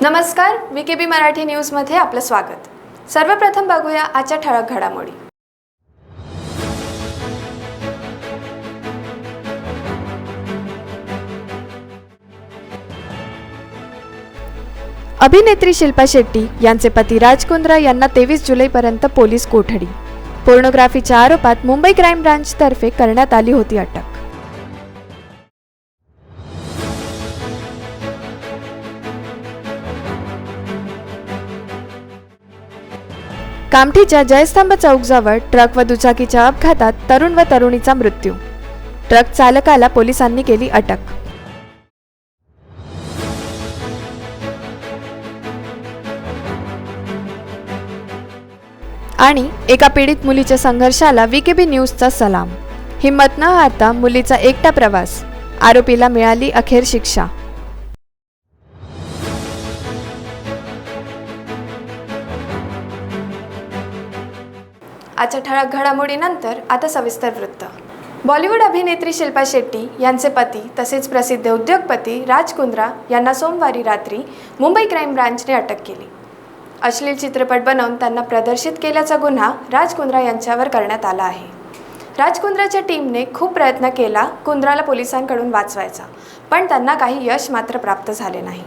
नमस्कार, VKB मराठी न्यूजमध्ये आपलं स्वागत। सर्वप्रथम बघूया आजच्या ठळक घडामोडी। अभिनेत्री शिल्पा शेट्टी यांचे पती राज कुंद्रा यांना 23 जुलैपर्यंत पोलीस कोठडी। पोर्नोग्राफीच्या आरोपात मुंबई क्राईम ब्रांचतर्फे करण्यात आली होती अटक। कामठीच्या जयस्तंभ चौकजवळ ट्रक व दुचाकीच्या अपघातात तरुण व तरुणीचा मृत्यू। ट्रक चालकाला पोलिसांनी केली अटक। आणि एका पीडित मुलीच्या संघर्षाला VKB न्यूजचा सलाम। हिम्मत न हारता मुलीचा एकटा प्रवास, आरोपीला मिळाली अखेर शिक्षा। आजच्या ठळक घडामोडीनंतर आता सविस्तर वृत्त। बॉलिवूड अभिनेत्री शिल्पा शेट्टी यांचे पती तसेच प्रसिद्ध उद्योगपती राज कुंद्रा यांना सोमवारी रात्री मुंबई क्राईम ब्रांचने अटक केली। अश्लील चित्रपट बनवून त्यांना प्रदर्शित केल्याचा गुन्हा राज कुंद्रा यांच्यावर करण्यात आला आहे। राज कुंद्राच्या टीमने खूप प्रयत्न केला कुंद्राला पोलिसांकडून वाचवायचा, पण त्यांना काही यश मात्र प्राप्त झाले नाही।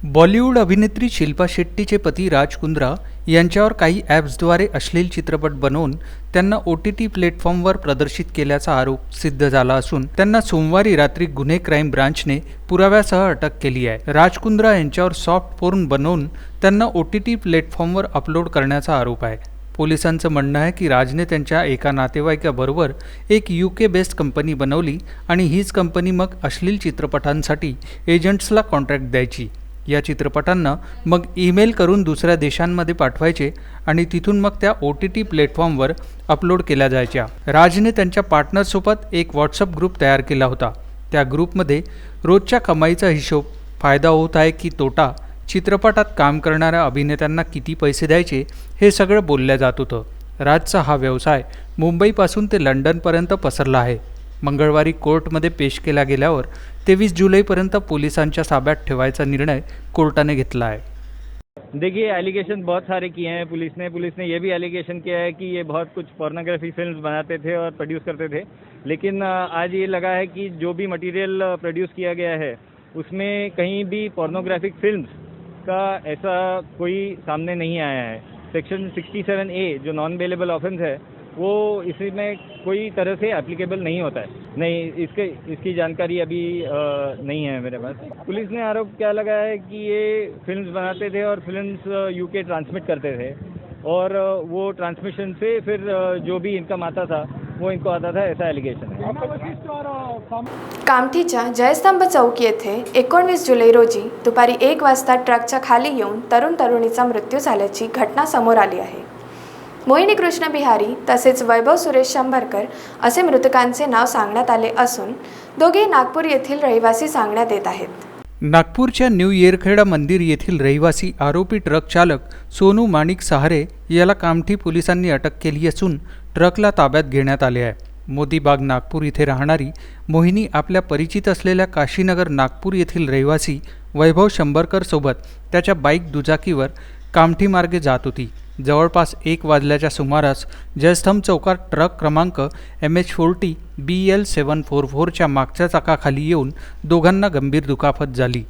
बॉलिवूड अभिनेत्री शिल्पा शेट्टीचे पती राज कुंद्रा यांच्यावर काही ॲप्सद्वारे अश्लील चित्रपट बनवून त्यांना OTT प्लॅटफॉर्मवर प्रदर्शित केल्याचा आरोप सिद्ध झाला असून त्यांना सोमवारी रात्री गुन्हे क्राईम ब्रांचने पुराव्यासह अटक केली आहे। राज कुंद्रा यांच्यावर सॉफ्ट पोर्न बनवून त्यांना OTT प्लॅटफॉर्मवर अपलोड करण्याचा आरोप आहे। पोलिसांचं म्हणणं आहे की राजने त्यांच्या एका नातेवाईकाबरोबर एक UK बेस्ड कंपनी बनवली आणि हीच कंपनी मग अश्लील चित्रपटांसाठी एजंट्सला कॉन्ट्रॅक्ट द्यायची। या चित्रपटांना मग ईमेल करून दुसऱ्या देशांमध्ये पाठवायचे आणि तिथून मग त्या OTT प्लॅटफॉर्मवर अपलोड केल्या जायच्या। राजने त्यांच्या पार्टनरसोबत एक व्हॉट्सअप ग्रुप तयार केला होता। त्या ग्रुपमध्ये रोजच्या कमाईचा हिशोब, फायदा होत आहे की तोटा, चित्रपटात काम करणाऱ्या अभिनेत्यांना किती पैसे द्यायचे हे सगळं बोललं जात होतं। राजचा हा व्यवसाय मुंबईपासून ते लंडनपर्यंत पसरला आहे। मंगळवारी कोर्टमध्ये पेश केला गेल्यावर 23 जुलैपर्यंत पोलिसांच्या ताब्यात ठेवायचा निर्णय कोर्टाने घेतला है। देखिए, एलिगेशन बहुत सारे किए हैं पुलिस ने ये भी एलिगेशन किया है कि ये बहुत कुछ पोर्नोग्राफी फिल्म्स बनाते थे और प्रोड्यूस करते थे, लेकिन आज ये लगा है कि जो भी मटेरियल प्रोड्यूस किया गया है उसमें कहीं भी पोर्नोग्राफिक फिल्म्स का ऐसा कोई सामने नहीं आया है। सेक्शन 67A जो नॉन बेलेबल ऑफेंस है वो इसी में कोई तरह से एप्लीकेबल नहीं होता है। नहीं, इसकी जानकारी अभी नहीं है मेरे पास। पुलिस ने आरोप क्या लगाया है कि ये फिल्म्स बनाते थे और फिल्म्स UK ट्रांसमिट करते थे और वो ट्रांसमिशन से फिर जो भी इनकम आता था वो इनको आता था, ऐसा एलिगेशन है। कामठीच्या जयस्तंभ चौक येथे 19 जुलै रोजी दुपारी 1 वाजता ट्रकच्या खाली येऊन तरुण तरुणीचा मृत्यू झाल्याची घटना समोर आली आहे। मोहिनी कृष्ण बिहारी तसेच वैभव सुरेश शंभरकर असे मृतकांचे नाव सांगण्यात आले असून दोघे नागपूर येथील रहिवासी सांगण्यात येत आहेत। नागपूरच्या न्यू येरखेडा मंदिर येथील रहिवासी आरोपी ट्रक चालक सोनू माणिक सहारे याला कामठी पोलिसांनी अटक केली असून ट्रकला ताब्यात घेण्यात आले आहे। मोतीबाग नागपूर येथे राहणारी मोहिनी आपल्या परिचित असलेल्या काशीनगर नागपूर येथील रहिवासी वैभव शंभरकर सोबत त्याच्या बाईक दुचाकीवर कामठी मार्गे जात होती। जवळपास 1 वाजल्याच्या सुमारास जयस्तंभ चौकात ट्रक क्रमांक MH40 BL 744च्या मागच्या चाकाखाली येऊन दोघांना गंभीर दुखापत झाली।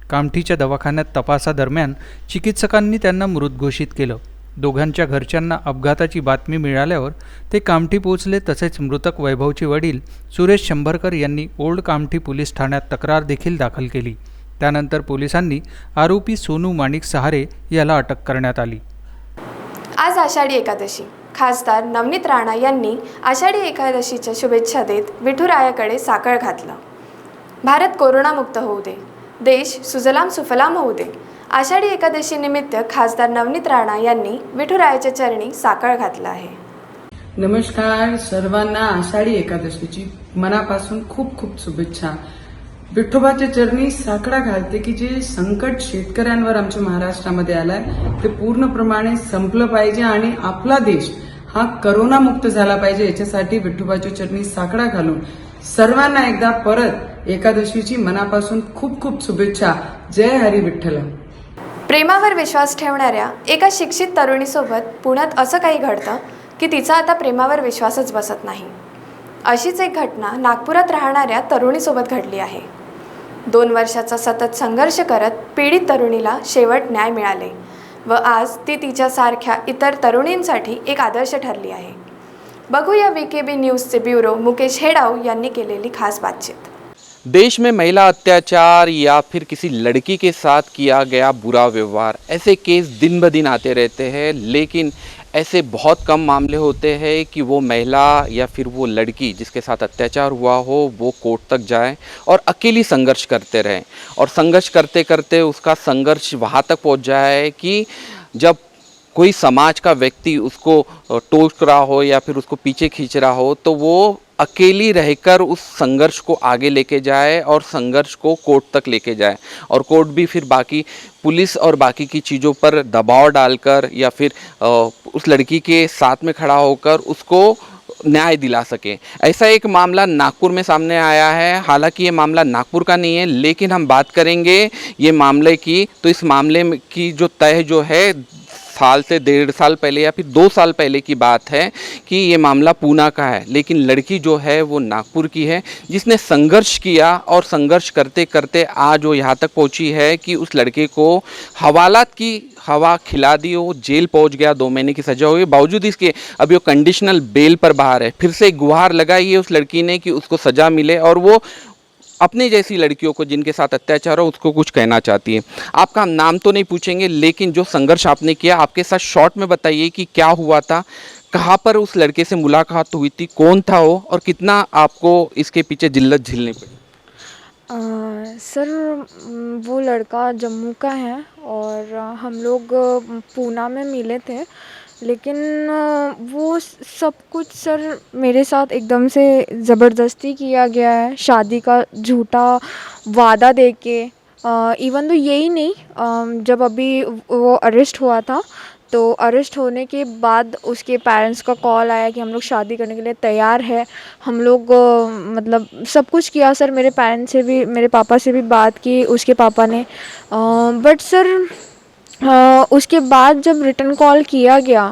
कामठीच्या दवाखान्यात तपासादरम्यान चिकित्सकांनी त्यांना मृत घोषित केलं। दोघांच्या घरच्यांना अपघाताची बातमी मिळाल्यावर ते कामठी पोहोचले। तसेच मृतक वैभवचे वडील सुरेश शंभरकर यांनी ओल्ड कामठी पोलीस ठाण्यात तक्रार देखील दाखल केली। त्यानंतर पोलिसांनी आरोपी सोनू माणिक सहारे याला अटक करण्यात आली। आज आषाढी एकादशी। खासदार नवनीत राणा यांनी आषाढी एकादशीच्या शुभेच्छा देत विठुरायाकडे साकळ घातलं। भारत कोरोनामुक्त होऊ दे, देश सुजलाम सुफलाम होऊ दे। आषाढी एकादशी निमित्त खासदार नवनीत राणा यांनी विठुरायाच्या चरणी साकळ घातला आहे। नमस्कार सर्वांना, आषाढी एकादशीची मनापासून खूप खूप शुभेच्छा। विठोबाच्या चरणी साकडा घालते की जे संकट शेतकऱ्यांवर आमच्या महाराष्ट्रामध्ये आलाय ते पूर्णप्रमाणे संपलं पाहिजे आणि आपला देश हा करोनामुक्त झाला पाहिजे। याच्यासाठी विठोबाच्या चरणी साकडा घालून सर्वांना एकदा परत एकादशीची मनापासून खूप खूप शुभेच्छा. जय हरी विठ्ठल. प्रेमावर विश्वास ठेवणाऱ्या एका शिक्षित तरुणीसोबत पुण्यात असं काही घडतं की तिचा आता प्रेमावर विश्वासच बसत नाही. अशीच एक घटना नागपुरात राहणाऱ्या तरुणीसोबत घडली आहे. 2 वर्षाचा सतत संघर्ष करत पीडित तरुणीला शेवट न्याय मिळाले व आज ती तिच्यासारख्या इतर तरुणींसाठी एक आदर्श ठरली आहे. बघूया VKB न्यूज़चे ब्युरो मुकेश हेडाव यांनी केलेली खास बातचीत. देश में महिला अत्याचार या फिर किसी लड़की के साथ किया गया बुरा व्यवहार, ऐसे केस दिन ब दिन आते रहते हैं, लेकिन ऐसे बहुत कम मामले होते हैं कि वो महिला या फिर वो लड़की जिसके साथ अत्याचार हुआ हो वो कोर्ट तक जाए और अकेली संघर्ष करते रहें और संघर्ष करते करते उसका संघर्ष वहाँ तक पहुँच जाए कि जब कोई समाज का व्यक्ति उसको टोक रहा हो या फिर उसको पीछे खींच रहा हो तो वो अकेली रहकर उस संघर्ष को आगे लेके जाए और संघर्ष को कोर्ट तक लेके जाए और कोर्ट भी फिर बाकी पुलिस और बाकी की चीज़ों पर दबाव डालकर या फिर उस लड़की के साथ में खड़ा होकर उसको न्याय दिला सके. ऐसा एक मामला नागपुर में सामने आया है. हालांकि ये मामला नागपुर का नहीं है, लेकिन हम बात करेंगे ये मामले की तो इस मामले की जो तय जो है साल से 1.5 साल पहले या फिर 2 साल पहले की बात है कि ये मामला पूना का है, लेकिन लड़की जो है वो नागपुर की है जिसने संघर्ष किया और संघर्ष करते करते आज वो यहाँ तक पहुँची है कि उस लड़के को हवालात की हवा खिला दी. वो जेल पहुँच गया, 2 महीने की सज़ा हुई. बावजूद इसके अभी वो कंडीशनल बेल पर बाहर है. फिर से गुहार लगाई है उस लड़की ने कि उसको सज़ा मिले और वो अपने जैसी लड़कियों को जिनके साथ अत्याचार हो उसको कुछ कहना चाहती है. आपका हम नाम तो नहीं पूछेंगे, लेकिन जो संघर्ष आपने किया आपके साथ शॉर्ट में बताइए कि क्या हुआ था, कहाँ पर उस लड़के से मुलाकात हुई थी, कौन था वो और कितना आपको इसके पीछे जिल्लत झेलनी पड़ी. सर वो लड़का जम्मू का है और हम लोग पूना में मिले थे, लेकिन वो सब कुछ सर मेरे साथ एकदम से ज़बरदस्ती किया गया है. शादी का झूठा वादा देके. इवन तो यही नहीं, जब अभी वो अरेस्ट हुआ था तो अरेस्ट होने के बाद उसके पेरेंट्स का कॉल आया कि हम लोग शादी करने के लिए तैयार है. हम लोग मतलब सब कुछ किया सर. मेरे पेरेंट्स से भी, मेरे पापा से भी बात की उसके पापा ने. बट सर उसके बाद जब रिटर्न कॉल किया गया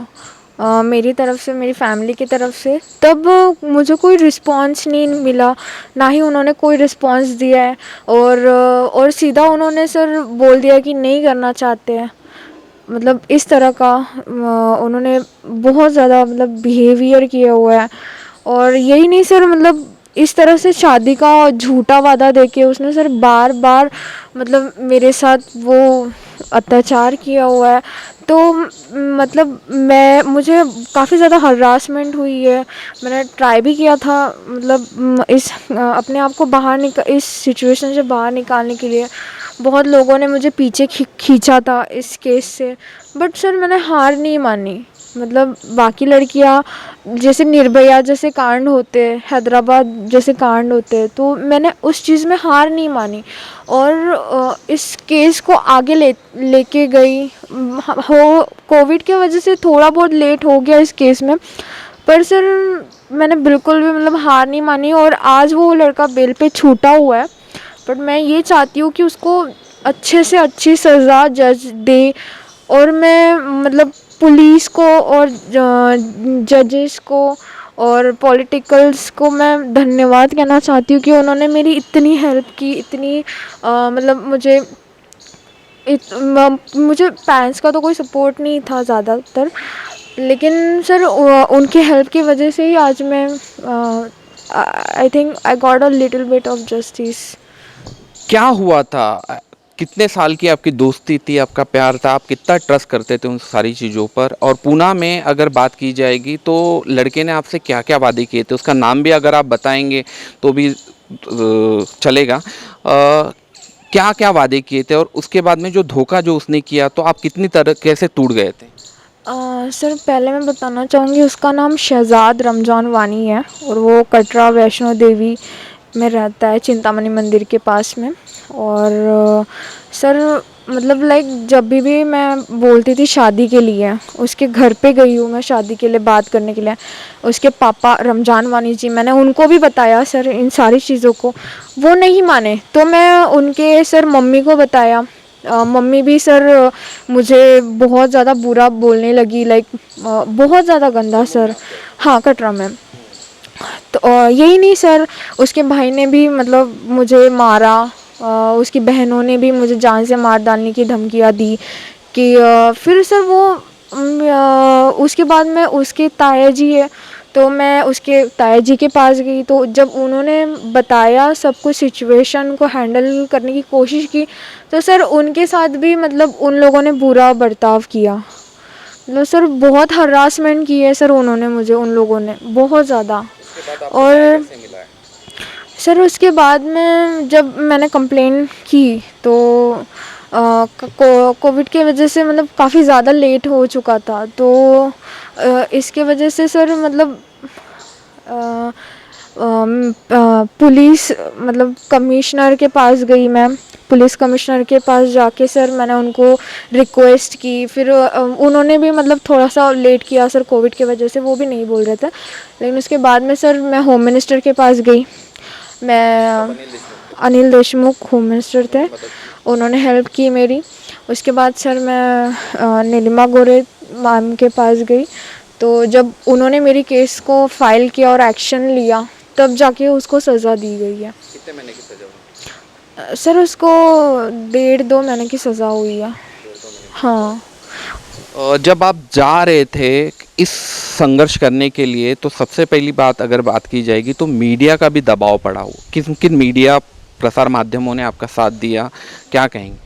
मेरी तरफ से, मेरी फैमिली की तरफ से, तब मुझे कोई रिस्पांस नहीं मिला, ना ही उन्होंने कोई रिस्पांस दिया है. और सीधा उन्होंने सर बोल दिया कि नहीं करना चाहते हैं. मतलब इस तरह का उन्होंने बहुत ज़्यादा मतलब बिहेवियर किया हुआ है. और यही नहीं सर, मतलब इस तरह से शादी का झूठा वादा देके उसने सर बार बार मतलब मेरे साथ वो अत्याचार किया हुआ है. तो मतलब मुझे काफ़ी ज़्यादा हरासमेंट हुई है. मैंने ट्राई भी किया था मतलब इस अपने आप को इस सिचुएशन से बाहर निकालने के लिए. बहुत लोगों ने मुझे पीछे खींचा था इस केस से, बट सर मैंने हार नहीं मानी. मतलब बाकी लड़कियां जैसे निर्भया जैसे कांड होते, हैदराबाद जैसे कांड होते, तो मैंने उस चीज़ में हार नहीं मानी और इस केस को आगे लेके गई. कोविड की वजह से थोड़ा बहुत लेट हो गया इस केस में, पर सर मैंने बिल्कुल भी मतलब हार नहीं मानी. और आज वो लड़का बेल पे छूटा हुआ है, बट मैं ये चाहती हूँ कि उसको अच्छे से अच्छी सज़ा जज दे. और मैं मतलब पुलिस को और जजेस को और पॉलिटिकल्स को मैं धन्यवाद कहना चाहती हूँ कि उन्होंने मेरी इतनी हेल्प की, इतनी मतलब मुझे पेरेंट्स का तो कोई सपोर्ट नहीं था ज़्यादातर, लेकिन सर उनके हेल्प की वजह से ही आज मैं I think I got a little bit of justice. क्या हुआ था, कितने साल की आपकी दोस्ती थी, आपका प्यार था, आप कितना ट्रस्ट करते थे उन सारी चीज़ों पर. और पूना में अगर बात की जाएगी तो लड़के ने आपसे क्या क्या वादे किए थे, उसका नाम भी अगर आप बताएंगे तो भी चलेगा. क्या क्या वादे किए थे और उसके बाद में जो धोखा जो उसने किया तो आप कितनी तरह कैसे टूट गए थे. सर पहले मैं बताना चाहूँगी उसका नाम शहजाद रमजान वानी है और वो कटरा वैष्णो देवी में रहता है, चिंतामणि मंदिर के पास में। और सर मतलब लाइक जब भी मैं बोलती थी शादी के लिए, उसके घर पे गई हूँ मैं शादी के लिए बात करने के लिए। उसके पापा रमजान वानी जी, मैंने उनको भी बताया सर इन सारी चीज़ों को, वो नहीं माने। तो मैं उनके सर मम्मी को बताया, मम्मी भी सर मुझे बहुत ज़्यादा बुरा बोलने लगी, लाइक बहुत ज़्यादा गंदा सर। हाँ, कटरा में। तो यही नहीं सर, उसके भाई ने भी मतलब मुझे मारा, उसकी बहनों ने भी मुझे जान से मार डालने की धमकियाँ दी कि फिर सर वो उसके बाद में उसके ताया जी है, तो मैं उसके ताया जी के पास गई। तो जब उन्होंने बताया सब कुछ, सिचुएशन को हैंडल करने की कोशिश की, तो सर उनके साथ भी मतलब उन लोगों ने बुरा बर्ताव किया। मतलब सर बहुत हरासमेंट की है सर उन्होंने मुझे, उन लोगों ने बहुत ज़्यादा। और सर उसके बाद में जब मैंने कंप्लेन की तो कोविड के वजह से मतलब काफ़ी ज़्यादा लेट हो चुका था। तो इसके वजह से सर मतलब पुलिस मतलब कमिश्नर के पास गई मैं। पुलिस कमिश्नर के पास जाके सर मैंने उनको रिक्वेस्ट की। फिर उन्होंने भी मतलब थोड़ा सा लेट किया सर कोविड की वजह से, वो भी नहीं बोल रहे थे। लेकिन उसके बाद में सर मैं होम मिनिस्टर के पास गई। मैं अनिल देशमुख होम मिनिस्टर थे, उन्होंने हेल्प की मेरी। उसके बाद सर मैं नीलिमा गोरे मैम के पास गई। तो जब उन्होंने मेरी केस को फाइल किया और एक्शन लिया, तब जाके उसको सज़ा दी गई है। कितने महीने की सजा हुई? सर उसको 1.5-2 महीने की सज़ा हुई है। हाँ। जब आप जा रहे थे इस संघर्ष करने के लिए, तो सबसे पहली बात अगर बात की जाएगी तो मीडिया का भी दबाव पड़ा हो। किन किन मीडिया प्रसार माध्यमों ने आपका साथ दिया, क्या कहेंगे?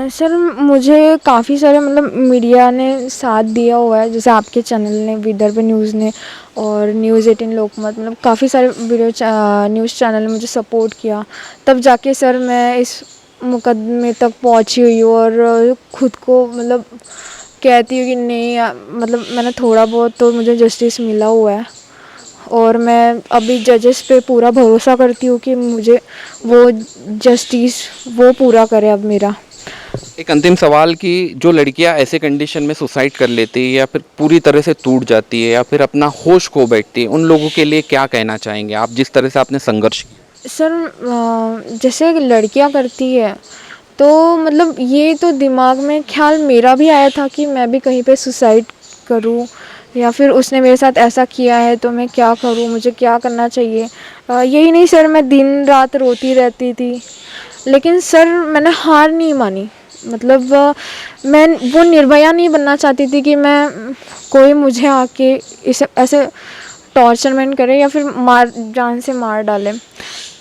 सर मुझे काफ़ी सारे मतलब मीडिया ने साथ दिया हुआ है, जैसे आपके चैनल ने, विदर्भ न्यूज़ ने और न्यूज़ 18 लोकमत, मतलब काफ़ी सारे न्यूज़ चैनल ने मुझे सपोर्ट किया। तब जाके सर मैं इस मुकदमे तक पहुंची हुई हूँ और ख़ुद को मतलब कहती हूँ कि नहीं मतलब मैंने थोड़ा बहुत तो मुझे जस्टिस मिला हुआ है। और मैं अभी जजेस पे पूरा भरोसा करती हूँ कि मुझे वो जस्टिस वो पूरा करे अब मेरा। एक अंतिम सवाल कि जो लड़कियां ऐसे कंडीशन में सुसाइड कर लेती है या फिर पूरी तरह से टूट जाती है या फिर अपना होश खो बैठती है, उन लोगों के लिए क्या कहना चाहेंगे आप, जिस तरह से आपने संघर्ष किया? सर जैसे लड़कियां करती है तो मतलब ये तो दिमाग में ख्याल मेरा भी आया था कि मैं भी कहीं पे सुसाइड करूं, या फिर उसने मेरे साथ ऐसा किया है तो मैं क्या करूं, मुझे क्या करना चाहिए। यही नहीं सर, मैं दिन रात रोती रहती थी। लेकिन सर मैंने हार नहीं मानी। मतलब मैं वो निर्भया नहीं बनना चाहती थी कि मैं कोई मुझे आके इसे ऐसे टॉर्चरमेंट करे या फिर जान से मार डाले।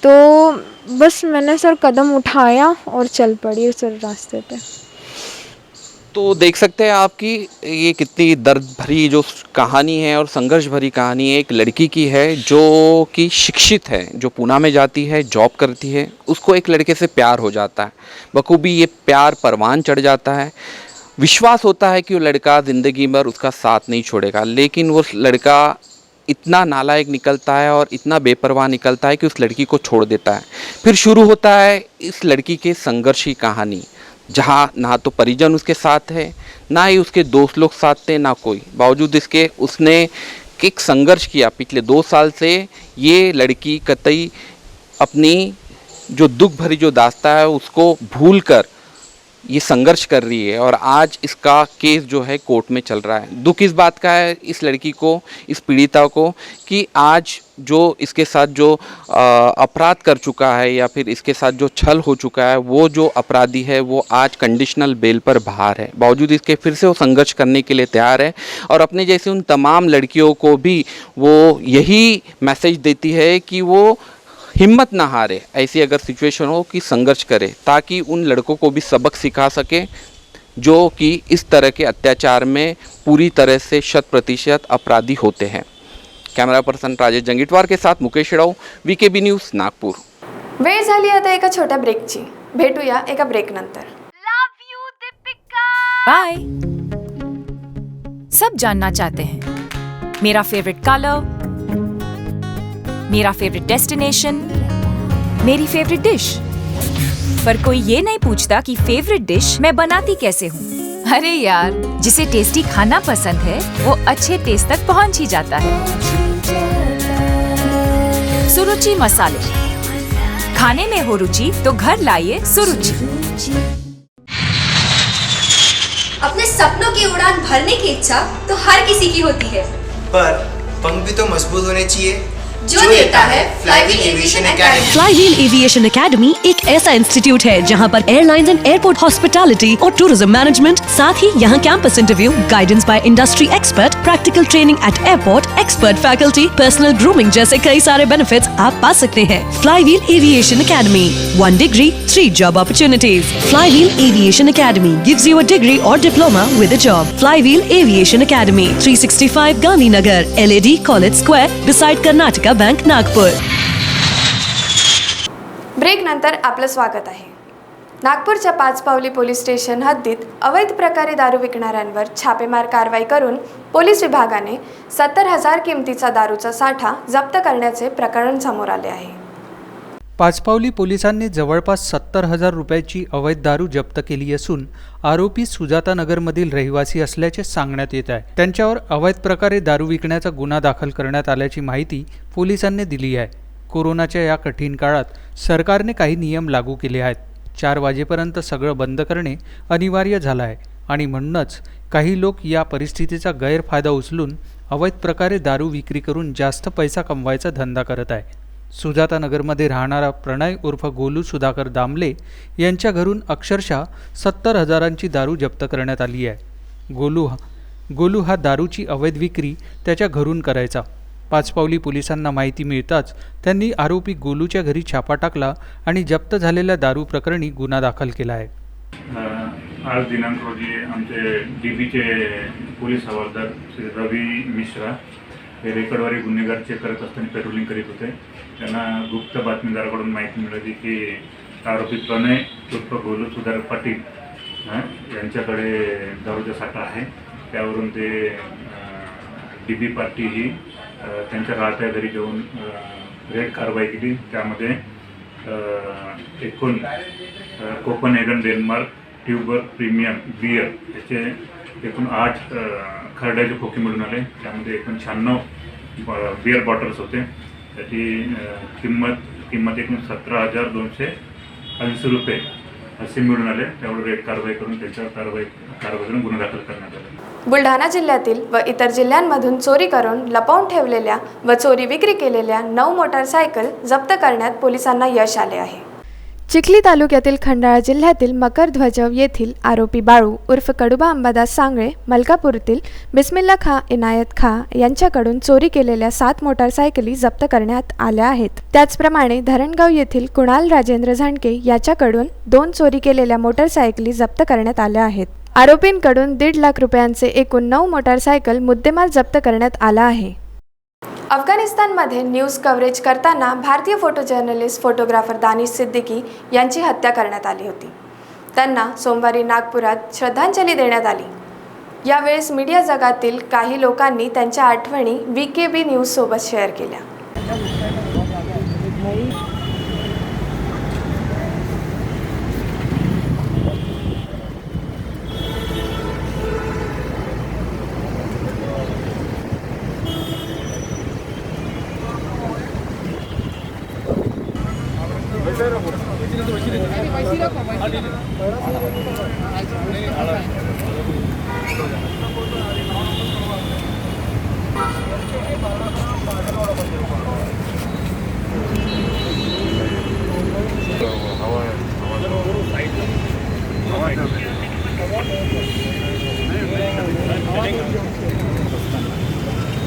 तो बस मैंने सर कदम उठाया और चल पड़ी सर रास्ते पे। तो देख सकते हैं आपकी ये कितनी दर्द भरी जो कहानी है और संघर्ष भरी कहानी है, एक लड़की की है जो कि शिक्षित है, जो पूना में जाती है, जॉब करती है, उसको एक लड़के से प्यार हो जाता है। बखूबी ये प्यार परवान चढ़ जाता है। विश्वास होता है कि वो लड़का ज़िंदगी भर उसका साथ नहीं छोड़ेगा, लेकिन वो लड़का इतना नालायक निकलता है और इतना बेपरवाह निकलता है कि उस लड़की को छोड़ देता है। फिर शुरू होता है इस लड़की के संघर्ष की कहानी, जहाँ ना तो परिजन उसके साथ है, ना ही उसके दोस्त लोग साथ थे, ना कोई। बावजूद इसके उसने एक संघर्ष किया पिछले 2 साल से। ये लड़की कतई अपनी जो दुख भरी जो दास्तां है उसको भूलकर ये संघर्ष कर रही है और आज इसका केस जो है कोर्ट में चल रहा है। दुख इस बात का है इस लड़की को, इस पीड़िता को, कि आज जो इसके साथ जो अपराध कर चुका है या फिर इसके साथ जो छल हो चुका है, वो जो अपराधी है वो आज कंडीशनल बेल पर बाहर है। बावजूद इसके फिर से वो संघर्ष करने के लिए तैयार है और अपने जैसे उन तमाम लड़कियों को भी वो यही मैसेज देती है कि वो हिम्मत ना हारे। ऐसी अगर सिचुएशन हो कि संघर्ष करे, ताकि उन लड़कों को भी सबक सिखा सके जो कि इस तरह के अत्याचार में पूरी तरह से 100% अपराधी होते हैं। कॅमेरा पर्सन राजेश जंगीटवार के साथ मुकेश राव, VKB न्यूज, नागपूर। वेळ झाली आता एका छोट्या ब्रेकची. भेटूया एका ब्रेक नंतर. बाय। सब जानना चाहते हैं मेरा फेवरेट कलर, मेरा फेवरेट डेस्टिनेशन, मेरी फेवरेट डिश। पर कोई ये नहीं पूछता कि फेवरेट डिश मैं बनाती कैसे हूँ। अरे यार, जिसे टेस्टी खाना पसंद है वो अच्छे टेस्ट तक पहुँच ही जाता है। सुरुचि मसाले, खाने में हो रुचि तो घर लाइए सुरुचि। अपने सपनों की उड़ान भरने की इच्छा तो हर किसी की होती है, पर पंख भी तो मजबूत होने चाहिए, जो देता है flywheel aviation academy. Flywheel aviation academy एक ऐसा इंस्टीट्यूट है जहां पर एयरलाइंस एंड एयरपोर्ट हॉस्पिटैलिटी और टूरिज्म मैनेजमेंट, साथ ही यहां campus interview, guidance by industry expert, practical training at airport, expert faculty, personal grooming जैसे कई सारे बेनिफिट्स आप पा सकते हैं। Flywheel aviation academy, 1 degree, 3 job opportunities. Flywheel Aviation Academy gives you a degree or diploma with a job. Flywheel Aviation Academy, 365 Gandhinagar, LAD College Square, beside Karnataka Bank, Nagpur. Break नंतर आपलं स्वागत आहे. नागपूरच्या Pachpaoli police station हद्दीत अवैध प्रकारे दारू विकणाऱ्यांवर छापेमार कारवाई करून पोलीस विभागाने 70,000 किमतीचा दारूचा साठा जप्त करण्याचे प्रकरण समोर आले आहे. पाचपावली पोलिसांनी जवळपास 70,000 रुपयाची अवैध दारू जप्त केली असून आरोपी सुजातानगरमधील रहिवासी असल्याचे सांगण्यात येत आहे. त्यांच्यावर अवैध प्रकारे दारू विकण्याचा गुन्हा दाखल करण्यात आल्याची माहिती पोलिसांनी दिली आहे. कोरोनाच्या या कठीण काळात सरकारने काही नियम लागू केले आहेत. 4 वाजेपर्यंत सगळं बंद करणे अनिवार्य झालं आहे आणि म्हणूनच काही लोक या परिस्थितीचा गैरफायदा उचलून अवैध प्रकारे दारू विक्री करून जास्त पैसा कमवायचा धंदा करत आहे. सुजातानगरमध्ये राहणारा प्रणय उर्फ गोलू सुधाकर दामले यांच्या घरून अक्षरशः 70,000ची दारू जप्त करण्यात आली आहे. गोलू हा दारूची अवैध विक्री त्याच्या घरून करायचा. पाचपावली पोलिसांना माहिती मिळताच त्यांनी आरोपी गोलूच्या घरी छापा टाकला आणि जप्त झालेल्या दारू प्रकरणी गुन्हा दाखल केला आहे. आज दिनांक रोजी आमचे DBचे पोलीस हवालदार श्री रवी मिश्रा हे रेकडवारी गुन्हेगार चेक करत असताना पेट्रोलिंग करीत होते. त्यांना गुप्त बातमीदाराकडून माहिती मिळाली की आरोपी प्रणय उर्फ गोलू सुधाकर पाटील यांच्याकडे दारूचा साठा आहे. त्यावरून ते DB पार्टी ही त्यांच्या राहत्या घरी घेऊन रेड कारवाई केली. त्यामध्ये एकूण Copenhagen Denmark Tuborg premium beer याचे एकूण 8 खरड्याचे खोके मिळून आले. त्यामध्ये एकूण 96 बियर बॉटल्स होते. त्याची किंमत एकूण 17,280 रुपये असे मिळून आले. त्यावर रेड कारवाई करून त्याच्यावर कारवाई करून गुन्हा दाखल करण्यात आला. बुलढाणा जिल्ह्यातील व इतर जिल्ह्यांमधून चोरी करून लपवून ठेवलेल्या व चोरी विक्री केलेल्या 9 मोटारसायकल जप्त करण्यात पोलिसांना यश आले आहे. चिखली तालुक्यातील खंडाळा जिल्ह्यातील मकरध्वजव येथील आरोपी बाळू उर्फ कडुबा अंबादास सांगळे, मलकापूरतील बिस्मिल्ला खां इनायत खां यांच्याकडून चोरी केलेल्या 7 मोटारसायकली जप्त करण्यात आल्या आहेत. त्याचप्रमाणे धरणगाव येथील कुणाल राजेंद्र झांडके याच्याकडून 2 चोरी केलेल्या मोटारसायकली जप्त करण्यात आल्या आहेत. आरोपींकडून 1.5 लाख रुपयांचे एकूण 9 मोटारसायकल मुद्देमाल जप्त करण्यात आला आहे. अफगाणिस्तानमध्ये न्यूज कव्हरेज करताना भारतीय photo journalist photographer Danish Siddiqui यांची हत्या करण्यात आली होती. त्यांना सोमवारी नागपुरात श्रद्धांजली देण्यात आली. यावेळेस मीडिया जगातील काही लोकांनी त्यांच्या आठवणी VKB न्यूजसोबत शेअर केल्या.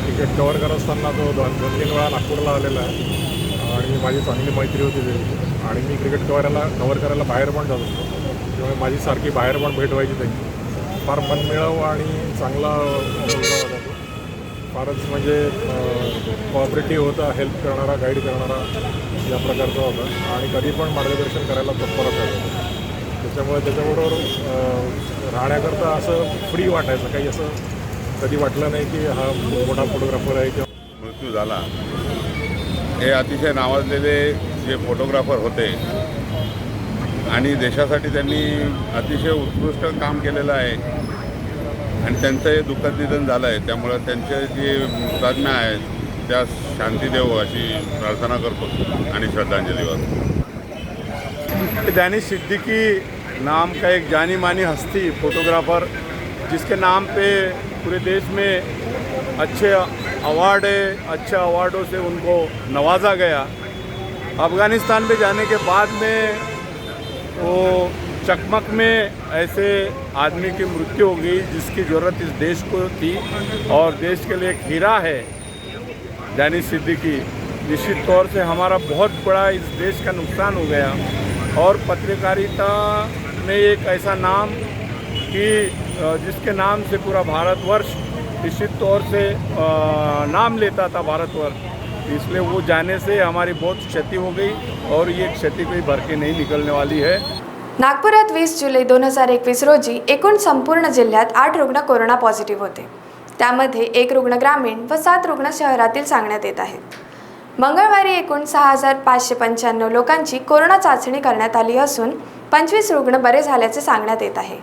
क्रिकेट कवर करत असताना तो 2-3 वेळा नागपूरला आलेला आहे आणि माझी चांगली मैत्री होती त्याची आणि मी क्रिकेट कवर करायला बाहेर पण जात असतो. त्यामुळे माझी सारखी बाहेर पण भेट व्हायची त्याची. फार मनमिळावू आणि चांगला मुलगा होता तो. फारच म्हणजे कॉपरेटिव्ह होता, हेल्प करणारा, गाईड करणारा या प्रकारचा होता आणि कधी पण मार्गदर्शन करायला तत्पर असायचा. त्याच्यामुळे त्याच्याबरोबर राहण्याकरता असं फ्री वाटायचं. काही असं कधी वाटलं नाही की हा मोठा फोटोग्राफर आहे किंवा मृत्यू झाला हे अतिशय नावाजलेले जे फोटोग्राफर होते आणि देशासाठी त्यांनी अतिशय उत्कृष्ट काम केलेलं आहे आणि त्यांचं हे दुःखद निधन झालं आहे. त्यामुळं त्यांचे जे हुतात्मे आहेत त्या शांती देव अशी प्रार्थना करतो आणि श्रद्धांजली वाहतो. दानिश सिद्दीकी नाम का एक जानी मानी हस्ती फोटोग्राफर जिसके नाम पे पूरे देश में अच्छे अवार्ड है, अच्छे अवार्डों से उनको नवाजा गया. अफ़गानिस्तान में जाने के बाद में वो चकमक में ऐसे आदमी की मृत्यु हो गई जिसकी ज़रूरत इस देश को थी और देश के लिए एक हीरा है दानिश सिद्दीकी. निश्चित तौर से हमारा बहुत बड़ा इस देश का नुकसान हो गया और पत्रकारिता में एक ऐसा नाम कि जिसके नाम से पूरा भारतवर्ष निश्चित तौर से नाम लेता था भारतवर्ष. इसलिए वो जाने से हमारी बहुत क्षति हो गई और ये क्षति कोई भर के नहीं निकलने वाली है. नागपुरात 20 जुलै 2021 रोजी एकूण संपूर्ण जिल्ह्यात 8 रुग्ण कोरोना पॉझिटिव्ह होते. त्यामध्ये 1 रुग्ण ग्रामीण व 7 रुग्ण शहरातील सांगण्यात येत आहेत. मंगळवारी एकूण 6,595 लोकांची कोरोना चाचणी करण्यात आली असून 25 रुग्ण बरे झाल्याचे सांगण्यात येत आहे.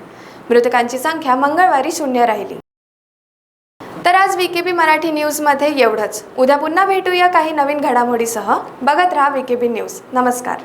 मृतकांची संख्या मंगळवारी 0 राहिली. तर आज VKB मराठी न्यूजमध्ये एवढंच. उद्या पुन्हा भेटूया काही नवीन घडामोडीसह. बघत राहा VKB न्यूज. नमस्कार.